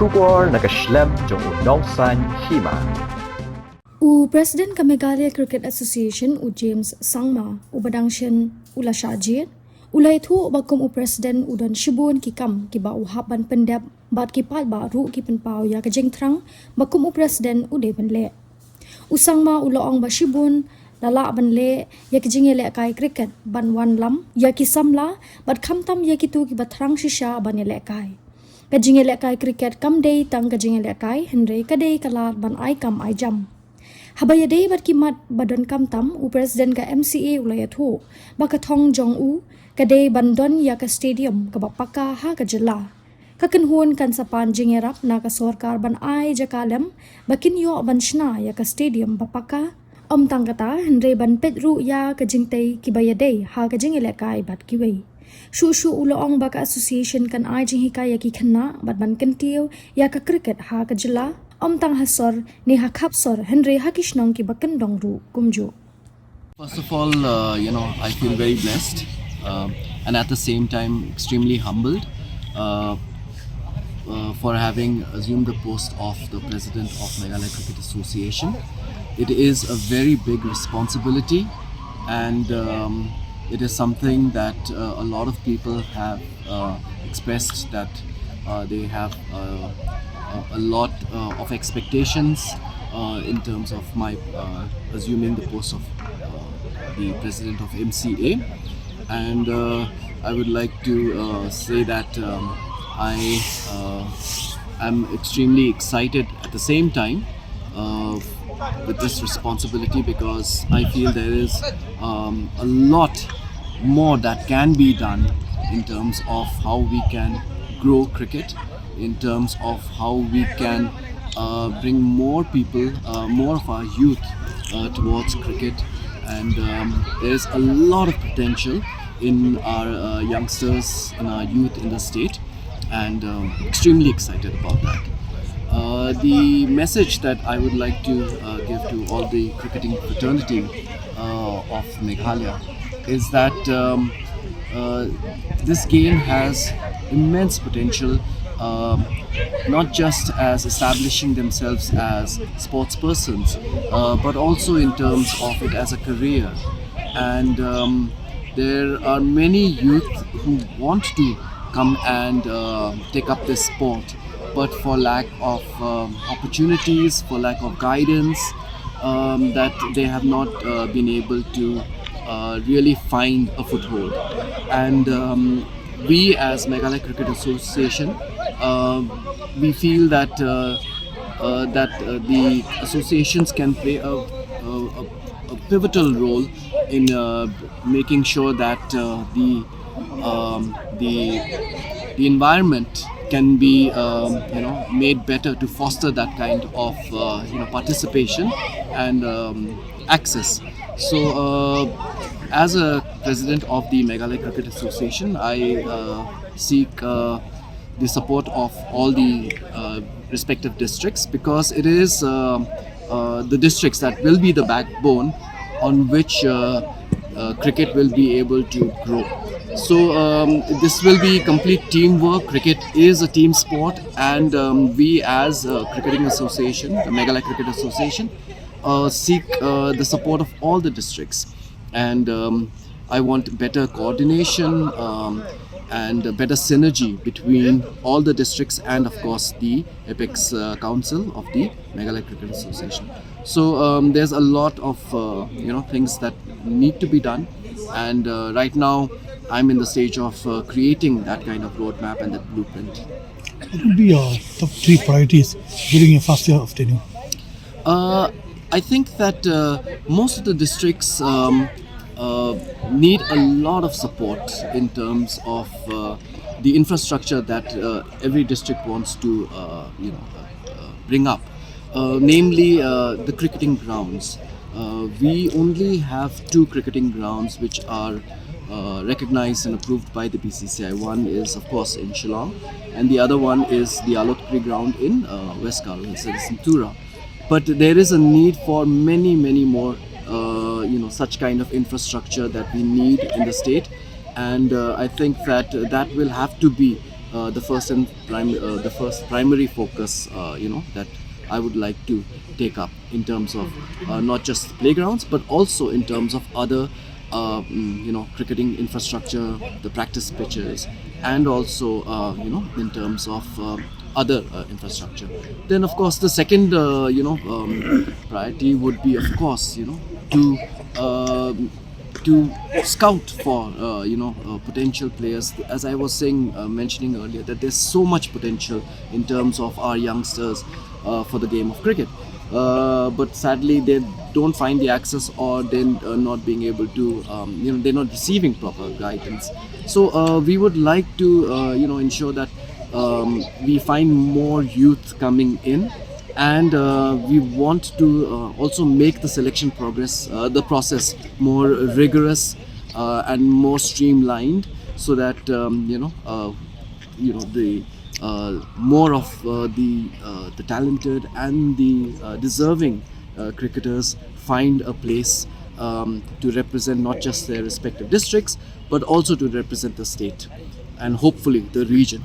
Shugor nakaslem jong unongsan Hima. President ka Meghalaya Cricket Association James Sangma Badangshen ula Shajir ulai thu bakum President udan Shibun kikam kiba haban pendap bat kipat baru ki penpau ya ka Thrang bakum President ude benle Usangma uloong ba Shibun lala banle ya ki jingele kai cricket ban wan lam ya ki samla bat khamtam ya ki tu ki Thrang shisha banele kai ka jingele kai cricket kam dei tang ka jingele kai henre ka dei kalat ban ai kam ai jam Habaya day bat kimat badon kamtam President ka MCA ulayat ho baka thong jong ka day bandon ya ka stadium ka Paka ha ka Jylla ka kanhun kan sapan Jingïarap na ka Sorkar ban ai jakalem bakin yo ban shna ya ka stadium Paka tangkata henre ban petru ya ka jingtay kibaya day ha ka jingele kai bat kiwei Shu uloong baka association kan ai jinghika ya ki khanna bat ban kantiw ya ka cricket ha ka Jylla tang hasor ni hakapsor Henry hakishnong ki bakan dongru kumjo. First of all, I feel very blessed and at the same time extremely humbled for having assumed the post of the president of Meghalaya Cricket Association. It is a very big responsibility and it is something that a lot of people have expressed that they have a lot of expectations in terms of my assuming the post of the president of MCA, and I would like to say that I am extremely excited at the same time with this responsibility because I feel there is a lot more that can be done in terms of how we can grow cricket, in terms of how we can bring more people, more of our youth towards cricket, and there is a lot of potential in our youngsters, in our youth in the state, and extremely excited about that. The message that I would like to give to all the cricketing fraternity of Meghalaya is that this game has immense potential, not just as establishing themselves as sports persons, but also in terms of it as a career. And there are many youth who want to come and take up this sport, but for lack of opportunities, for lack of guidance, that they have not been able to really find a foothold. And we as Meghalaya Cricket Association, we feel that the associations can play a pivotal role in making sure that the environment can be made better to foster that kind of participation and access. So as a president of the Meghalaya Cricket Association, I seek the support of all the respective districts, because it is the districts that will be the backbone on which cricket will be able to grow. So this will be complete teamwork. Cricket is a team sport, and we as a cricketing association, the Meghalaya Cricket Association, seek the support of all the districts, and I want better coordination and better synergy between all the districts and of course the Apex Council of the Meghalaya Cricket Association. So there's a lot of things that need to be done, and right now I'm in the stage of creating that kind of roadmap and that blueprint. What would be your top 3 priorities during your first year of tenure? I think that most of the districts need a lot of support in terms of the infrastructure that every district wants to bring up, namely the cricketing grounds. We only have 2 cricketing grounds which are recognized and approved by the BCCI. One is of course in Shillong, and the other one is the Alotri ground in West Karol, in Sintura. But there is a need for many more such kind of infrastructure that we need in the state, and I think that that will have to be the first primary focus, that I would like to take up in terms of not just playgrounds, but also in terms of other, cricketing infrastructure, the practice pitches, and also, in terms of other infrastructure. Then, of course, the second, priority would be, of course, to scout for potential players. As I was mentioning earlier, that there's so much potential in terms of our youngsters for the game of cricket, but sadly they don't find the access, or they're not being able to they're not receiving proper guidance. So we would like to ensure that we find more youth coming in, and we want to also make the selection the process more rigorous and more streamlined, so that the more of the talented and the deserving cricketers find a place to represent not just their respective districts, but also to represent the state and hopefully the region.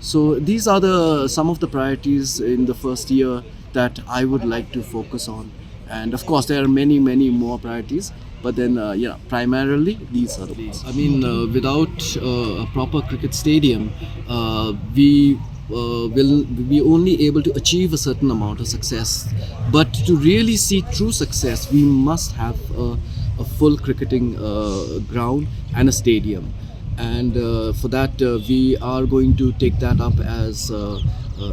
So these are some of the priorities in the first year that I would like to focus on. And of course, there are many more priorities. But then, primarily these are the ones. I mean, without a proper cricket stadium, we will be only able to achieve a certain amount of success. But to really see true success, we must have a full cricketing ground and a stadium. And for that, we are going to take that up as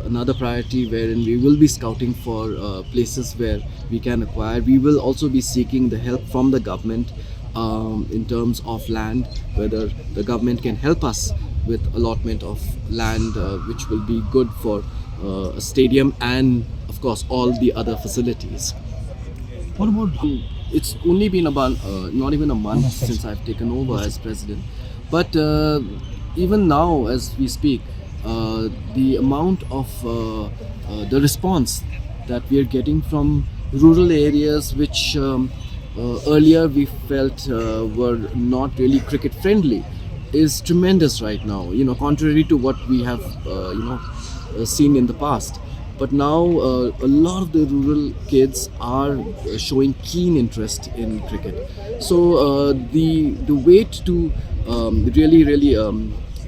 another priority, wherein we will be scouting for places where we can acquire. We will also be seeking the help from the government in terms of land, whether the government can help us with allotment of land, which will be good for a stadium and, of course, all the other facilities. What about It's only been about not even a month since I've taken over as president. But even now, as we speak, the amount of the response that we are getting from rural areas, which earlier we felt were not really cricket friendly, is tremendous right now. Contrary to what we have seen in the past. But now a lot of the rural kids are showing keen interest in cricket. So the way to really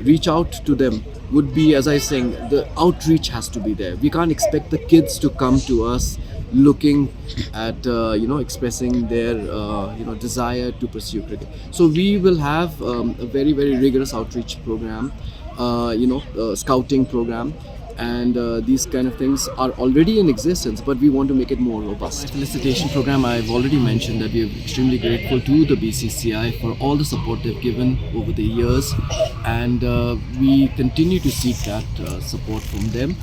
reach out to them would be, as I was saying, the outreach has to be there. We can't expect the kids to come to us looking at expressing their desire to pursue cricket. So we will have a very rigorous outreach program, scouting program. And these kind of things are already in existence, but we want to make it more robust. Felicitation program, I've already mentioned that we are extremely grateful to the BCCI for all the support they've given over the years, and we continue to seek that support from them.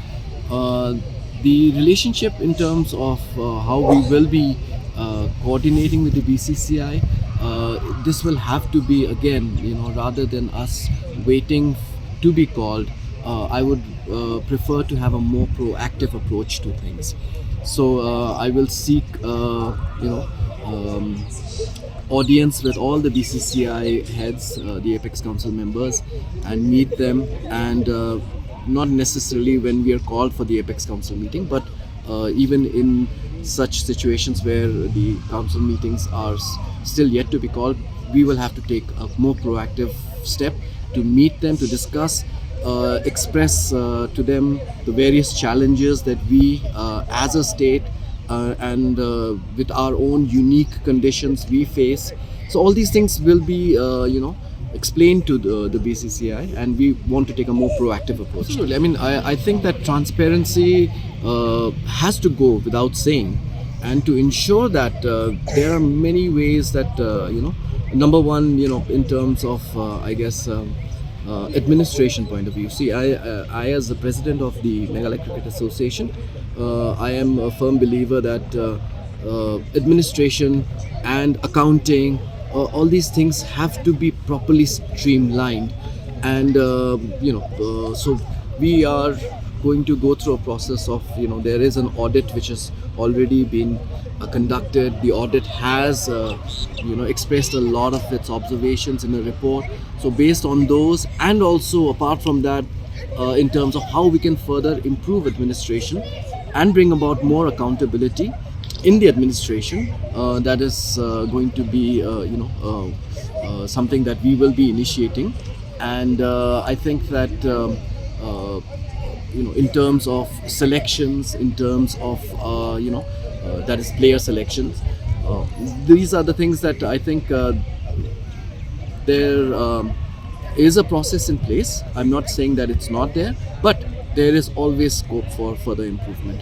The relationship in terms of how we will be coordinating with the BCCI, this will have to be, again, rather than us waiting to be called, I would prefer to have a more proactive approach to things. So I will seek, audience with all the BCCI heads, the Apex Council members, and meet them. And not necessarily when we are called for the Apex Council meeting, but even in such situations where the council meetings are still yet to be called, we will have to take a more proactive step to meet them, to discuss, express to them the various challenges that we as a state and with our own unique conditions we face. So all these things will be explained to the BCCI, and we want to take a more proactive approach. Absolutely. I mean, I think that transparency has to go without saying, and to ensure that there are many ways that number one, in terms of administration point of view. See, I as the president of the Meghalaya Cricket Association, I am a firm believer that administration and accounting, all these things have to be properly streamlined, and so we are going to go through a process of, there is an audit which has already been conducted. The audit has expressed a lot of its observations in a report. So based on those, and also apart from that, in terms of how we can further improve administration and bring about more accountability in the administration. That is going to be, something that we will be initiating. And I think that, in terms of selections, in terms of, that is player selections, these are the things that I think there is a process in place. I'm not saying that it's not there, but there is always scope for further improvement.